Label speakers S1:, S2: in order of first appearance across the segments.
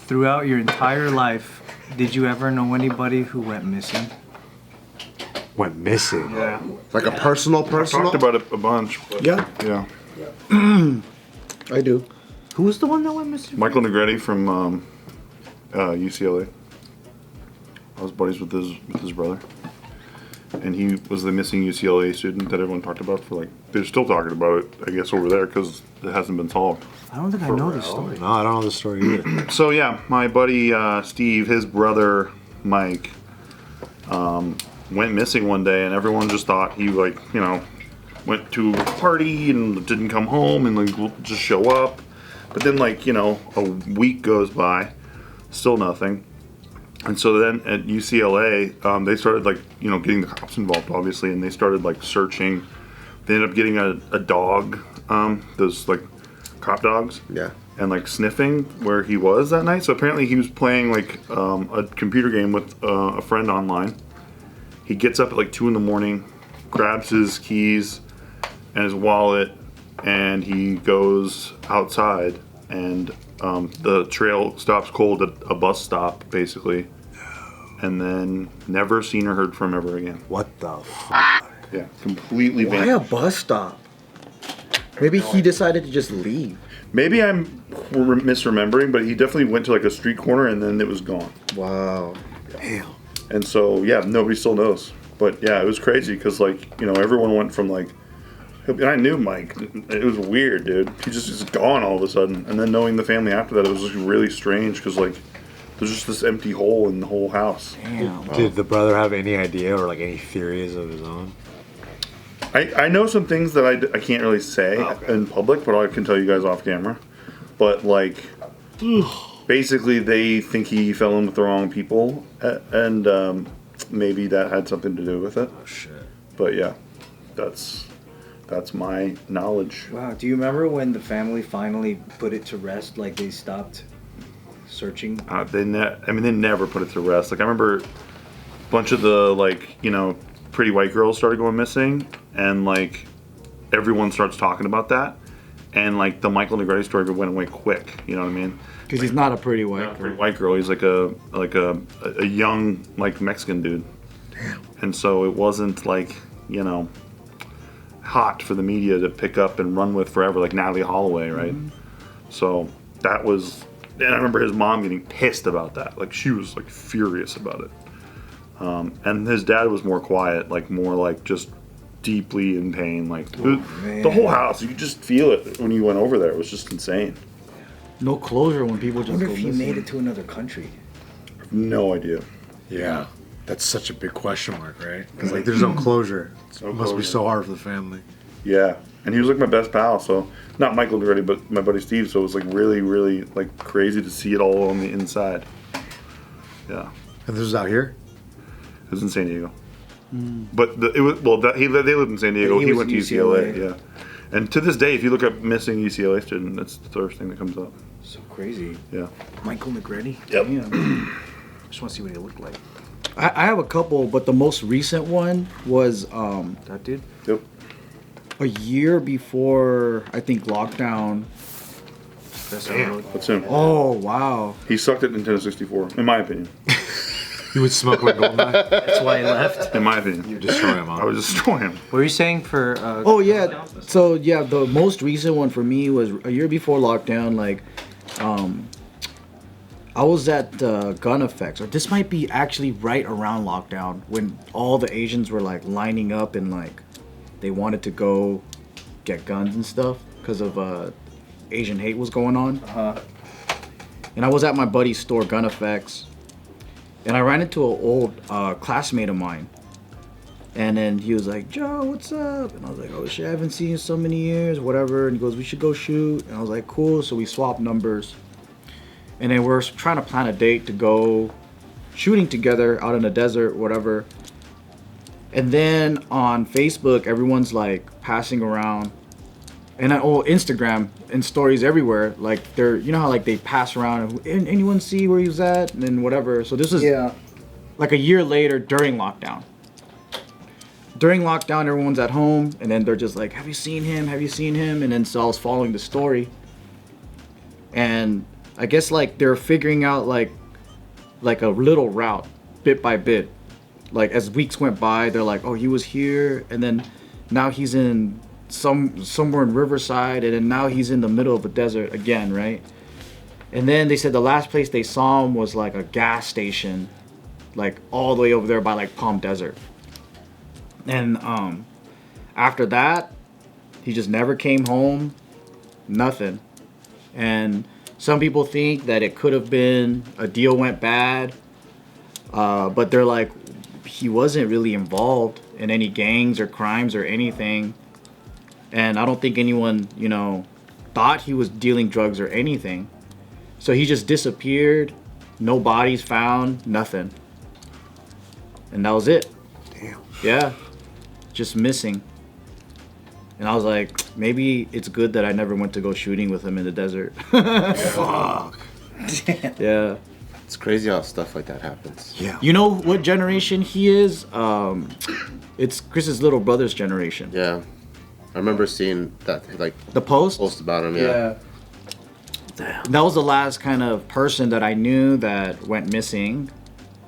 S1: throughout your entire life, did you ever know anybody who went missing?
S2: Went missing?
S1: Yeah.
S3: Like a personal?
S4: I've talked about it a bunch. But
S3: Yeah.
S4: Yeah.
S3: I do.
S1: Who was the one that went missing?
S4: Michael Negretti from UCLA. I was buddies with his brother. And he was the missing UCLA student that everyone talked about for like, they're still talking about it, I guess, over there because it hasn't been solved.
S1: I don't think I know this story.
S2: No, I don't know the story either.
S4: So yeah, my buddy Steve, his brother Mike, went missing one day, and everyone just thought he like, you know, went to a party and didn't come home and like just show up. But then like, you know, a week goes by, still nothing. And so then at UCLA, they started like, you know, getting the cops involved, obviously, and they started like searching. They ended up getting a dog, those like cop dogs,
S3: Yeah.
S4: and like sniffing where he was that night. So apparently he was playing like a computer game with a friend online. He gets up at like 2 a.m, grabs his keys and his wallet, and he goes outside, and the trail stops cold at a bus stop, basically. And then never seen or heard from ever again.
S2: What the fuck?
S4: Yeah, completely
S3: Why
S4: vanished.
S3: a bus stop? Maybe he decided to just leave.
S4: Maybe I'm misremembering, but he definitely went to like a street corner and then it was gone.
S3: Wow.
S2: Damn.
S4: And so, yeah, nobody still knows. But yeah, it was crazy because, like, you know, everyone went from like, and I knew Mike. It was weird, dude. He just is gone all of a sudden. And then knowing the family after that, it was just really strange because, like, there's just this empty hole in the whole house.
S1: Damn.
S2: Did the brother have any idea or like any theories of his own?
S4: I know some things that I can't really say in public, but I can tell you guys off camera. But, like, basically they think he fell in with the wrong people, and maybe that had something to do with it.
S2: Oh shit.
S4: But yeah, that's my knowledge.
S1: Wow. Do you remember when the family finally put it to rest? Like they stopped searching?
S4: They never put it to rest. Like I remember a bunch of the like, you know, pretty white girls started going missing, and like everyone starts talking about that, and like the Michael Negretti story went away quick. You know what I mean?
S1: Because he's not a pretty white
S4: Not a
S1: girl.
S4: pretty white girl. He's like a young like Mexican dude.
S3: Damn.
S4: And so it wasn't like, you know, hot for the media to pick up and run with forever, like Natalie Holloway, right? So that was, and I remember his mom getting pissed about that. Like she was like furious about it. And his dad was more quiet, like more like just deeply in pain. Like the whole house, you could just feel it when you went over there. It was just insane.
S1: No closure when people
S5: I
S1: just
S5: wonder
S1: go
S5: if he
S1: missing.
S5: made it to another country.
S4: No idea.
S2: Yeah. That's such a big question mark, right? Because like there's no closure.
S4: No
S2: It must be
S4: closure.
S2: so hard for the family.
S4: Yeah, and he was like my best pal. So not Michael Negretti, but my buddy Steve. So it was like really, really like crazy to see it all on the inside. Yeah,
S2: And this was out here?
S4: it was in San Diego. But it was they lived in San Diego.
S5: He
S4: He
S5: was
S4: went to
S5: UCLA.
S4: UCLA. Yeah, and to this day, if you look up missing UCLA student, that's the first thing that comes up.
S5: So crazy.
S4: Yeah.
S5: Michael Negretti.
S4: Yep.
S5: Damn. Just want to see what he looked like.
S1: I have a couple, but the most recent one was
S5: That dude.
S4: Yep.
S1: a year before, I think, lockdown.
S5: That's how he looked.
S4: That's him.
S1: Oh, wow.
S4: He sucked at Nintendo 64, in my opinion.
S2: You would smoke with Goldeneye?
S5: That's why he left.
S4: In my opinion,
S2: You destroy him,
S4: I
S2: huh?
S4: would destroy him.
S1: What were you saying for... oh, yeah. So, yeah, the most recent one for me was a year before lockdown. Like, I was at Gun Effects, or this might be actually right around lockdown when all the Asians were, like, lining up and, like, they wanted to go get guns and stuff because of Asian hate was going on. And I was at my buddy's store, Gun Effects, and I ran into an old classmate of mine. And then he was like, Joe, what's up? And I was like, oh shit, I haven't seen you in so many years, whatever. And he goes, we should go shoot. And I was like, cool. So we swapped numbers. And then we're trying to plan a date to go shooting together out in the desert, whatever. And then on Facebook, everyone's like passing around. And Instagram and stories everywhere. Like they're, you know how like they pass around and anyone see where he was at? And then whatever. So this was like a year later during lockdown. During lockdown, everyone's at home, and then they're just like, have you seen him? Have you seen him? And then so I was following the story. And I guess like they're figuring out like a little route, bit by bit. Like as weeks went by, they're like, oh, he was here, and then now he's in somewhere in Riverside, and then now he's in the middle of a desert again, right? And then they said the last place they saw him was like a gas station, like all the way over there by like Palm Desert. And after that, he just never came home, nothing. And some people think that it could have been a deal went bad, but they're like, he wasn't really involved in any gangs or crimes or anything. And I don't think anyone, you know, thought he was dealing drugs or anything. So he just disappeared, no bodies found, nothing. And that was it.
S2: Damn.
S1: Yeah, just missing. And I was like, maybe it's good that I never went to go shooting with him in the desert.
S2: Fuck.
S1: Yeah.
S6: It's crazy how stuff like that happens.
S2: Yeah.
S1: You know what generation he is? It's Chris's little brother's generation.
S6: Yeah. I remember seeing that, like,
S1: The Post?
S6: post about him, yeah.
S1: That was the last kind of person that I knew that went missing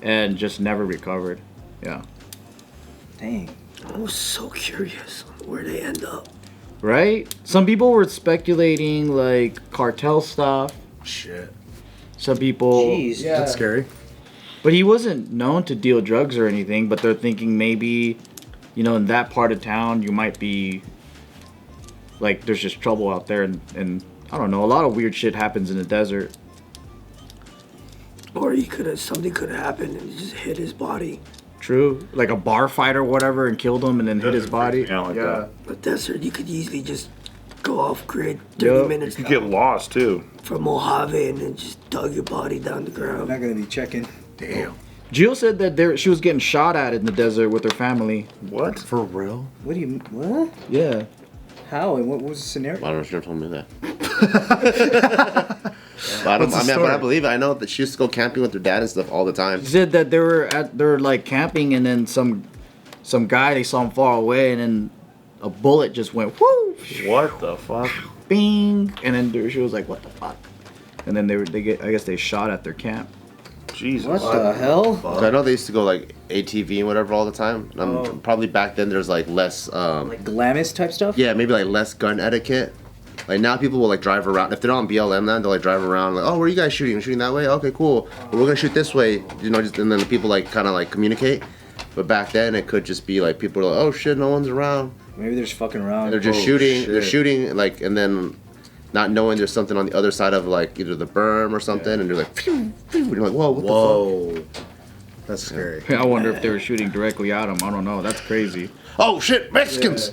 S1: and just never recovered. Yeah.
S3: Dang.
S7: I was so curious where they end up.
S1: Right? Some people were speculating like cartel stuff.
S2: Shit.
S1: Some people.
S3: Jeez.
S1: Yeah.
S2: That's scary.
S1: But he wasn't known to deal drugs or anything, but they're thinking maybe, you know, in that part of town you might be like there's just trouble out there, and I don't know, a lot of weird shit happens in the desert.
S7: Or he could have, something could have happened and he just hit his body.
S1: True. Like a bar fight or whatever and killed him and then hit his body.
S4: Yeah, like that.
S7: But desert, you could easily just go off grid 30
S1: Yup.
S7: minutes
S4: You get lost too.
S7: from Mojave and then just dug your body down the
S3: I'm
S7: ground.
S3: not gonna be checking.
S2: Damn.
S1: Jill said that she was getting shot at in the desert with her family.
S4: What?
S2: For real?
S3: What do you? What?
S1: Yeah.
S3: How? And what was the scenario?
S6: I don't know if you ever told me that. But
S2: What's the
S6: but I
S2: story?
S6: believe it. I know that she used to go camping with her dad and stuff all the time.
S1: She said that they were like camping and then some guy, they saw him far away and then a bullet just went whoo,
S4: What the fuck?
S1: bing, and then she was like, what the fuck? And then I guess they shot at their camp.
S4: Jesus.
S3: What the hell?
S6: 'Cause I know they used to go like ATV and whatever all the time. And probably back then there's like less,
S3: Like Glamis type stuff?
S6: yeah, maybe like less gun etiquette. Like now people will like drive around. If they're on BLM land, they'll like drive around like, oh, where are you guys shooting? You're shooting that way? Okay, cool. Well, we're gonna shoot this way. You know, just and then the people like kind of like communicate. But back then it could just be like people are like, oh shit, no one's around.
S3: Maybe they're just fucking around.
S6: And they're just
S2: Oh,
S6: shooting.
S2: shit.
S6: They're shooting like, and then not knowing there's something on the other side of like either the berm or something, and they're like, phew, phew, and you're like, whoa, what the
S2: Whoa. That's scary.
S1: I wonder if they were shooting directly at him. I don't know. That's crazy.
S6: fuck? Oh shit, Mexicans!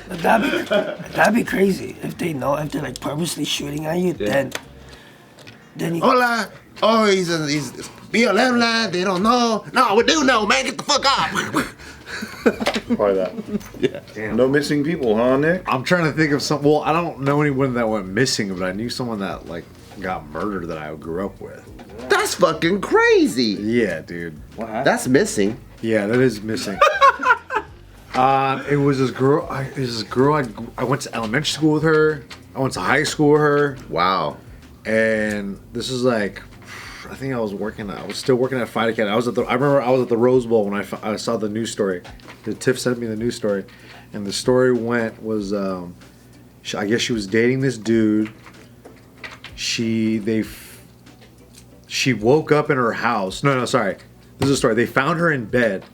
S7: That'd be crazy if they're like purposely shooting at you. Then you.
S6: Hola! Oh, he's BLM land. They don't know. No, we do know, man. Get the fuck off.
S4: Probably that.
S6: Yeah.
S4: No missing people, huh, Nick?
S2: I'm trying to think of some. Well, I don't know anyone that went missing, but I knew someone that like got murdered that I grew up with.
S6: That's fucking crazy.
S2: Yeah, dude.
S3: What happened?
S6: That's missing.
S2: Yeah, that is missing. It was this girl. I went to elementary school with her. I went to high school with her,
S6: Wow.
S2: and this is like, I think I was still working at Fight Academy. I remember I was at the Rose Bowl when I saw the news story. The Tiff sent me the news story, and the story was, I guess she was dating this dude. She woke up in her house. No, sorry. This is a story. They found her in bed,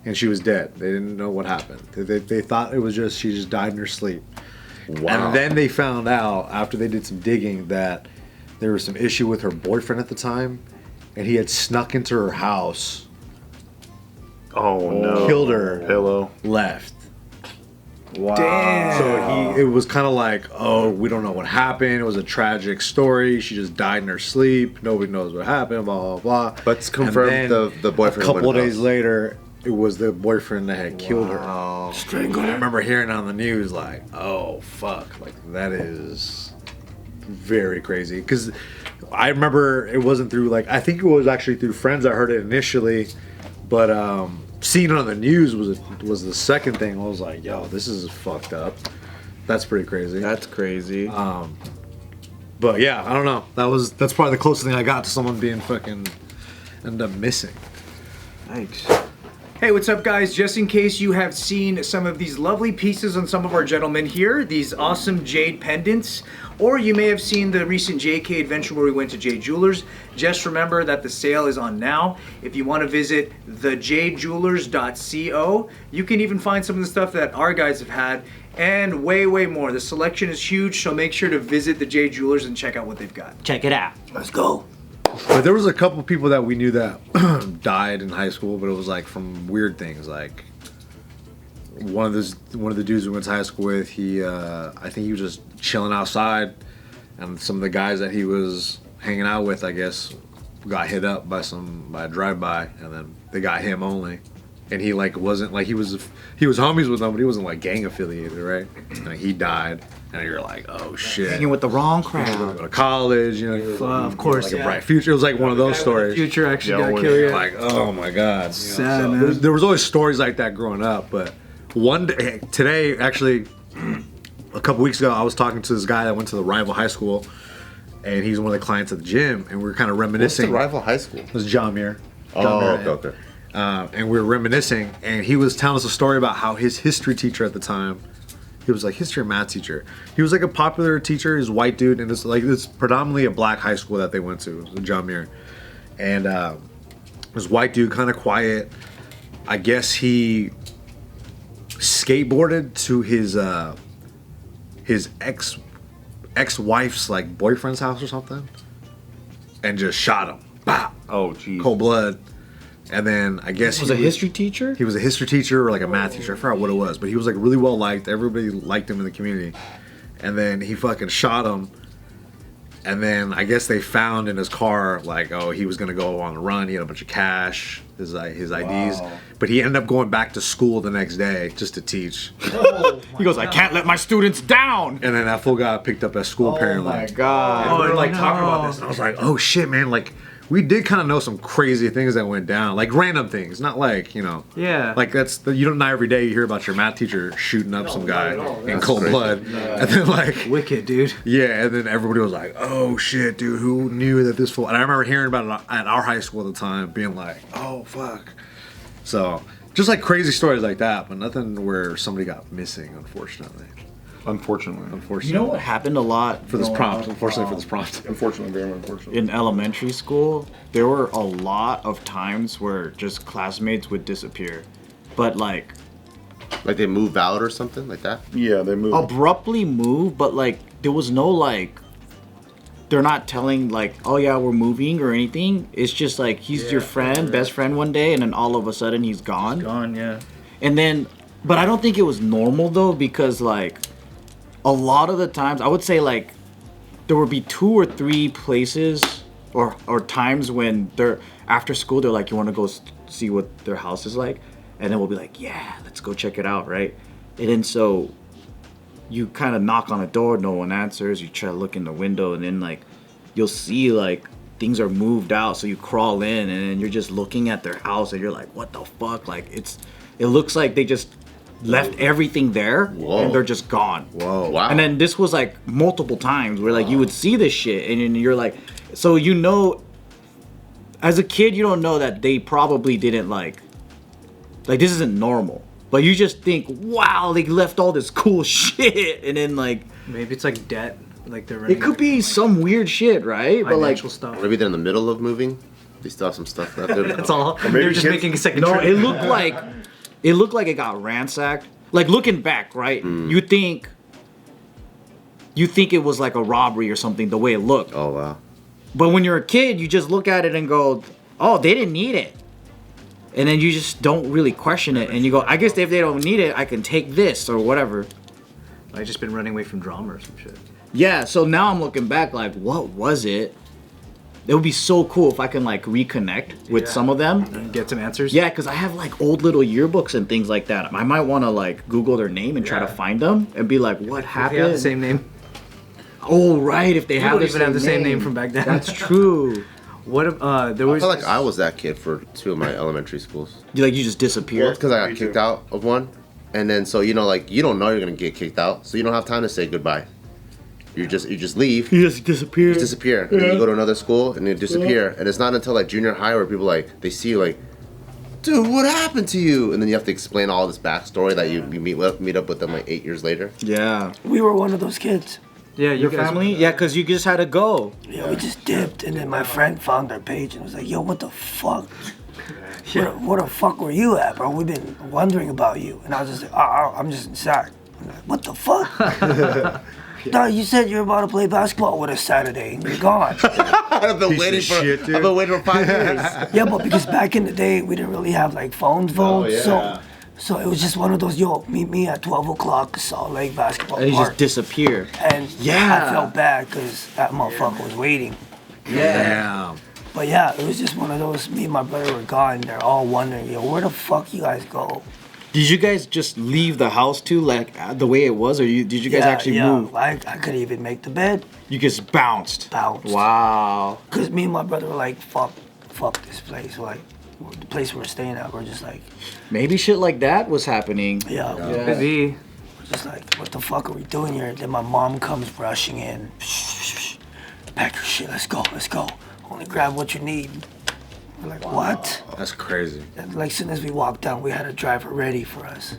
S2: and she was dead. They didn't know what happened. They thought it was just she just died in her sleep.
S6: Wow.
S2: And then they found out after they did some digging that there was some issue with her boyfriend at the time, and he had snuck into her house,
S4: Oh no.
S2: killed her,
S4: Pillow.
S2: left.
S3: Wow.
S2: So it was kind of like, oh, we don't know what happened. It was a tragic story. She just died in her sleep. Nobody knows what happened. Blah blah blah.
S6: But it's confirmed
S2: And
S6: the
S2: then
S6: boyfriend.
S2: A couple
S6: went
S2: of days
S6: out.
S2: later, it was the boyfriend that had killed her.
S7: Strangle
S2: I
S7: her.
S2: remember hearing on the news like, oh fuck, like that is very crazy. Because I remember it wasn't through like, I think it was actually through friends I heard it initially, but seeing it on the news was the second thing. I was like, yo, this is fucked up. That's pretty crazy.
S1: That's crazy.
S2: But yeah, I don't know. That's probably the closest thing I got to someone being fucking end up missing.
S5: Thanks. Hey, what's up, guys? Just in case you have seen some of these lovely pieces on some of our gentlemen here, these awesome jade pendants, or you may have seen the recent JK adventure where we went to Jade Jewelers. Just remember that the sale is on now. If you want to visit thejadejewelers.co, you can even find some of the stuff that our guys have had, and way, way more. The selection is huge, so make sure to visit the Jade Jewelers and check out what they've got.
S1: Check it out.
S7: Let's go.
S2: But there was a couple people that we knew that died in high school, but it was like from weird things. Like one of the dudes we went to high school with, I think he was just chilling outside, and some of the guys that he was hanging out with, I guess, got hit up by a drive-by, and then they got him only. And he like wasn't like he was homies with them, but he wasn't like gang affiliated, right? And he died. And you're like, oh shit.
S1: Hanging with the wrong
S2: Go
S1: crowd.
S2: to college, you know.
S5: Of course,
S2: like a bright future. It was like one of those stories.
S5: Future actually got
S4: Yeah,
S5: killed. Yeah.
S2: Like, oh my god.
S5: Sad,
S2: So
S5: man.
S2: there was always stories like that growing up. But one day, today, actually, a couple weeks ago, I was talking to this guy that went to the rival high school, and he's one of the clients at the gym, and we were kind of
S6: What's
S2: reminiscing.
S6: the rival high school?
S2: It was John Muir.
S6: Oh, okay.
S2: And we were reminiscing, and he was telling us a story about how his history teacher at the time, he was like history and math teacher. He was like a popular teacher. He's a white dude, and it's predominantly a black high school that they went to, John Muir. And this white dude, kind of quiet. I guess he skateboarded to his ex-wife's like boyfriend's house or something, and just shot him. Bah!
S4: Oh, jeez.
S2: Cold blood. And then I guess
S1: He was a history teacher?
S2: He was a history teacher or like a math teacher. I forgot what it was, but he was like really well liked. Everybody liked him in the community. And then he fucking shot him. And then I guess they found in his car like, oh, he was gonna go on the run. He had a bunch of cash, his IDs, but he ended up going back to school the next day just to teach.
S1: He goes, I can't let my students down.
S2: And then that fool got picked up at school apparently.
S1: Oh my god.
S2: And we were like talking about this, and I was like, oh shit, man, like. We did kind of know some crazy things that went down, like random things, not like, you know,
S5: Yeah.
S2: like you don't know every day you hear about your math teacher shooting up some guy in cold blood, and then like
S5: Wicked, dude.
S2: yeah, and then everybody was like, oh shit, dude, who knew that this fool? And I remember hearing about it at our high school at the time, being like, oh fuck. So just like crazy stories like that, but nothing where somebody got missing, unfortunately.
S4: Unfortunately.
S1: You know what happened a lot
S2: For this
S1: growing
S2: prompt,
S1: up?
S2: unfortunately for this prompt.
S4: Unfortunately, very unfortunately.
S1: In elementary school, there were a lot of times where just classmates would disappear. But like
S6: Like they move out or something like that?
S4: Yeah, they moved.
S1: abruptly move, but like there was no like they're not telling like, oh yeah, we're moving or anything. It's just like he's your friend, best friend one day, and then all of a sudden he's gone.
S5: Gone, yeah.
S1: And then, but I don't think it was normal though, because like a lot of the times, I would say like there would be 2 or 3 places or times when they're after school, they're like, you want to go see what their house is like? And then we'll be like, yeah, let's go check it out, right? And then so you kind of knock on a door, no one answers. You try to look in the window, and then like you'll see like things are moved out. So you crawl in, and then you're just looking at their house, and you're like, what the fuck? Like it looks like they just left everything there, and they're just gone.
S2: Whoa.
S6: Wow.
S1: And then this was like multiple times where like you would see this shit, and then you're like, so you know, as a kid, you don't know that they probably didn't like this isn't normal. But you just think, wow, they left all this cool shit, and then like
S5: Maybe it's like debt. Like they're running
S1: it could be some weird shit, right? But like
S5: financial stuff.
S6: Maybe they're in the middle of moving. They still have some stuff left there.
S5: That's all.
S4: maybe
S5: They're just
S4: kids-
S5: making a second
S1: no,
S5: trip.
S1: it looked like it got ransacked. Like looking back, right? You think it was like a robbery or something the way it looked.
S6: Oh wow.
S1: But when you're a kid, you just look at it and go, oh, they didn't need it. And then you just don't really question it. And you go, I guess if they don't need it, I can take this or whatever.
S5: I've just been running away from drama or some shit.
S1: Yeah, so now I'm looking back like, what was it? It would be so cool if I can like reconnect with some of them.
S5: And get some answers.
S1: Yeah, because I have like old little yearbooks and things like that. I might want to like Google their name and try to find them and be like, what
S5: If
S1: happened?
S5: they have the same name.
S1: Oh, right, if they
S5: You
S1: have
S5: don't
S1: the
S5: even
S1: same
S5: have the same name from back then.
S1: That's true.
S5: What if there
S6: I
S5: was
S6: feel like I was that kid for 2 of my elementary schools.
S1: You just
S6: Well,
S1: disappear.
S6: it's because I got kicked out of one, and then so you know, like you don't know you're gonna get kicked out, so you don't have time to say goodbye. you just leave.
S1: You just disappear.
S6: Just disappear. And then you go to another school and you disappear. And it's not until like junior high where people like they see you like, dude, what happened to you? And then you have to explain all this backstory that you meet up with them like 8 years later.
S1: Yeah.
S7: We were one of those kids.
S5: Yeah,
S1: Your
S5: guys-
S1: family? Yeah, because you just had to go.
S7: Yeah, we just dipped, and then my friend found our page and was like, "Yo, what the fuck? Where the fuck were you at, bro? We've been wondering about you." And I was just like, "Oh, I'm just inside." I'm like, "What the fuck?" No, you said you're about to play basketball with us Saturday, and you're gone.
S6: I've been waiting for 5 years.
S7: Yeah, but because back in the day, we didn't really have like phones, so it was just one of those, yo, meet me at 12 o'clock, Salt Lake basketball
S1: And you
S7: park.
S1: just disappear.
S7: And
S1: Yeah.
S7: I felt bad because that motherfucker was waiting.
S2: Damn.
S7: But yeah, it was just one of those, me and my brother were gone, they're all wondering, yo, where the fuck you guys go?
S1: Did you guys just leave the house too, like the way it was, or did you guys actually move?
S7: I couldn't even make the bed.
S1: You just bounced. Wow.
S7: Because me and my brother were like, fuck this place. Like, the place we're staying at, we're just like,
S1: Maybe shit like that was happening.
S7: yeah.
S5: Could be.
S7: We're just like, what the fuck are we doing here? Then my mom comes rushing in. Pack your shit, let's go. Only grab what you need. We're like, what?
S2: That's crazy.
S7: And like, as soon as we walked down, we had a driver ready for us.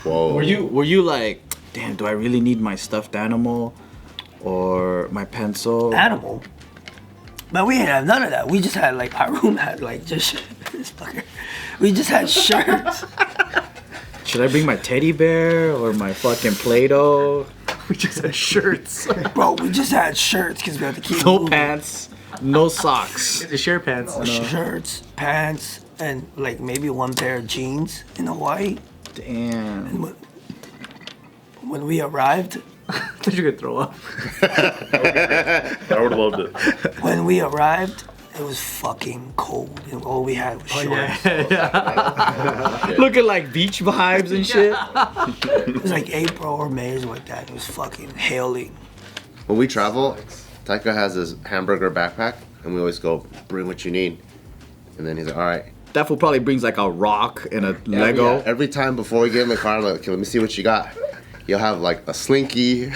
S6: Whoa.
S1: Were you like, damn, do I really need my stuffed animal or my pencil?
S7: Animal? But we didn't have none of that. We just had like, our room had like just, this fucker. We just had shirts.
S1: Should I bring my teddy bear or my fucking Play-Doh?
S5: We just had shirts.
S7: Bro, we just had shirts because we had to keep
S1: No
S7: moving.
S1: pants, no socks.
S5: The share pants.
S7: Shirts, pants, and like maybe one pair of jeans in Hawaii.
S1: Damn.
S7: When we arrived,
S5: I thought you could throw up.
S4: I would have loved it.
S7: when we arrived, it was fucking cold, and all we had was shorts.
S1: Looking like beach vibes and shit.
S7: It was like April or May or like that. It was fucking hailing.
S6: When we travel, Taika has his hamburger backpack, and we always go, bring what you need. And then he's like, all right.
S1: That fool probably brings like a rock and a Lego.
S6: Yeah, every time before we get in the car, I'm like, okay, let me see what you got. You'll have like a slinky,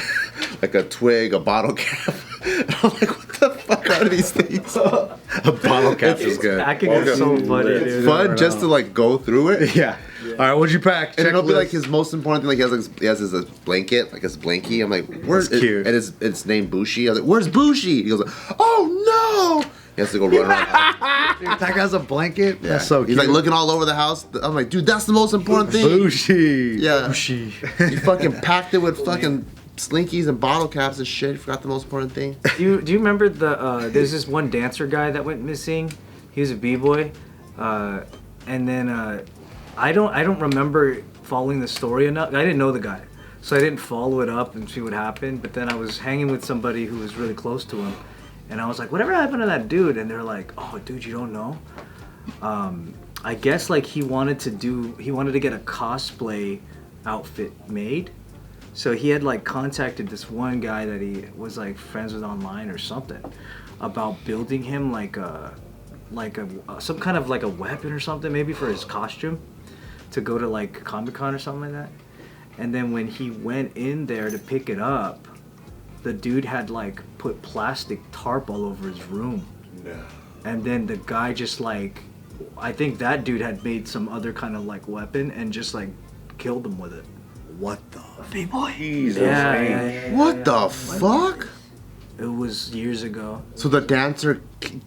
S6: like a twig, a bottle cap. And I'm like, what the fuck are these things?
S2: A bottle cap is good.
S5: Packing is so funny,
S6: It's
S5: dude.
S6: fun just to like go through it.
S2: Yeah. All right, what'd you pack?
S6: And it'll be
S2: Checklist.
S6: like his most important thing. Like he has his blanket, like his blankie. I'm like, where's
S2: That's cute.
S6: And it's named Bushi. I was like, where's Bushi? He goes, oh no! He has to go run around.
S2: That guy's a blanket.
S6: Yeah.
S2: That's so cute.
S6: He's like looking all over the house. I'm like, dude, that's the most important thing.
S2: Bushi.
S6: Yeah. You fucking packed it with fucking slinkies and bottle caps and shit. You forgot the most important thing.
S5: Do you remember there's this one dancer guy that went missing? He was a b-boy, and then I don't remember following the story enough. I didn't know the guy, so I didn't follow it up and see what happened. But then I was hanging with somebody who was really close to him, and I was like, "Whatever happened to that dude?" And they're like, "Oh, dude, you don't know." I guess like he wanted to get a cosplay outfit made. So he had like contacted this one guy that he was like friends with online or something about building him like some kind of like a weapon or something, maybe for his costume to go to like Comic-Con or something like that. And then when he went in there to pick it up, the dude had like put plastic tarp all over his room. No. And then the guy just like, I think that dude had made some other kind of like weapon and just like killed him with it.
S1: What the?
S7: B-boy.
S5: Yeah.
S6: What the fuck?
S5: It was years ago.
S6: So the dancer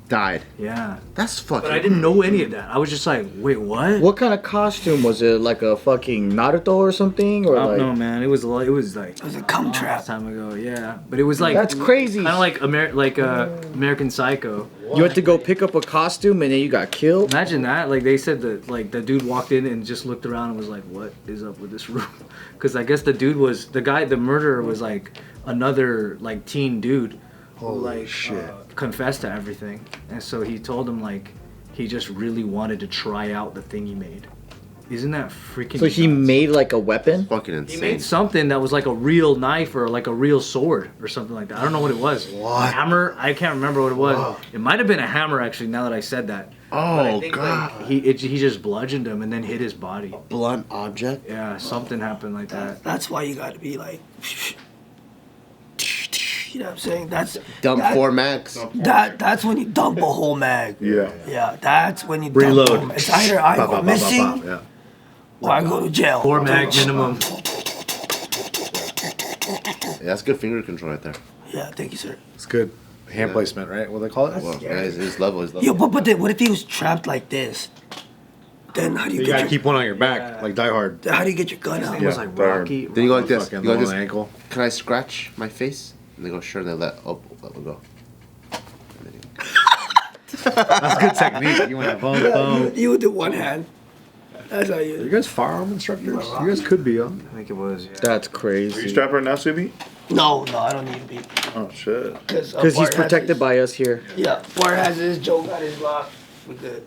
S6: died.
S5: Yeah.
S6: That's fucking.
S5: But I didn't know any of that. I was just like, wait, what?
S1: What kind of costume was it? Like a fucking Naruto or something? Or
S5: I don't
S1: like
S5: know, man. It was like
S7: It was a cum trap.
S5: time ago. Yeah, but it was like
S1: That's crazy.
S5: Kind of like American Psycho.
S1: you had to go pick up a costume and then you got killed?
S5: Imagine that. Like they said that like the dude walked in and just looked around and was like, "What is up with this room?" Because I guess the murderer was like another like teen dude who like confessed to everything, and so he told him like he just really wanted to try out the thing he made. Isn't that freaking?
S1: So he
S5: nuts?
S1: made like a weapon?
S6: fucking
S5: He
S6: insane.
S5: made something that was like a real knife or like a real sword or something like that. I don't know what it was.
S2: What?
S5: Hammer? I can't remember what it was. It might have been a hammer actually. Now that I said that. But I
S6: Oh
S5: think,
S6: god.
S5: Like, he just bludgeoned him and then hit his body.
S6: Blunt object.
S5: Yeah, something happened like that.
S7: That's why you gotta be like, You know what I'm saying? That's
S6: Dump
S7: that-
S6: 4 mags.
S7: That's when you dump a whole mag.
S4: Yeah.
S7: Yeah, that's when you
S2: Reload.
S7: dump them. It's either I
S2: Bop,
S7: go
S2: bop, bop,
S7: missing
S2: bop, bop, yeah.
S7: or I go to jail.
S5: 4 mag minimum.
S6: Yeah, that's good finger control right there.
S7: Yeah, thank you, sir.
S2: It's good. Hand placement, right? What do they call it?
S6: Well, yeah, his level, his level.
S7: Yo, but then what if he was trapped like this? Then how do you
S2: You
S7: get
S2: gotta
S7: your
S2: keep one on your back, like Die Hard.
S7: how do you get your gun out?
S1: It was like Rocky.
S6: Then you go like this.
S2: Fucking
S6: You go
S2: low
S6: like
S2: on the
S6: this.
S2: ankle.
S6: Can I scratch my face? And they go, sure. They let go.
S2: That's good technique. You went boom, boom.
S7: You would do one hand. That's how
S2: Are
S7: you.
S2: you guys firearm instructors? You guys could be, huh?
S1: I think it was. Yeah.
S3: That's
S4: Are you
S3: crazy.
S4: strapped right now, Subi?
S7: No, I don't need to be.
S4: Oh shit.
S3: Because he's protected by us here.
S7: Yeah, Bart has his, Joe got his lock. We good.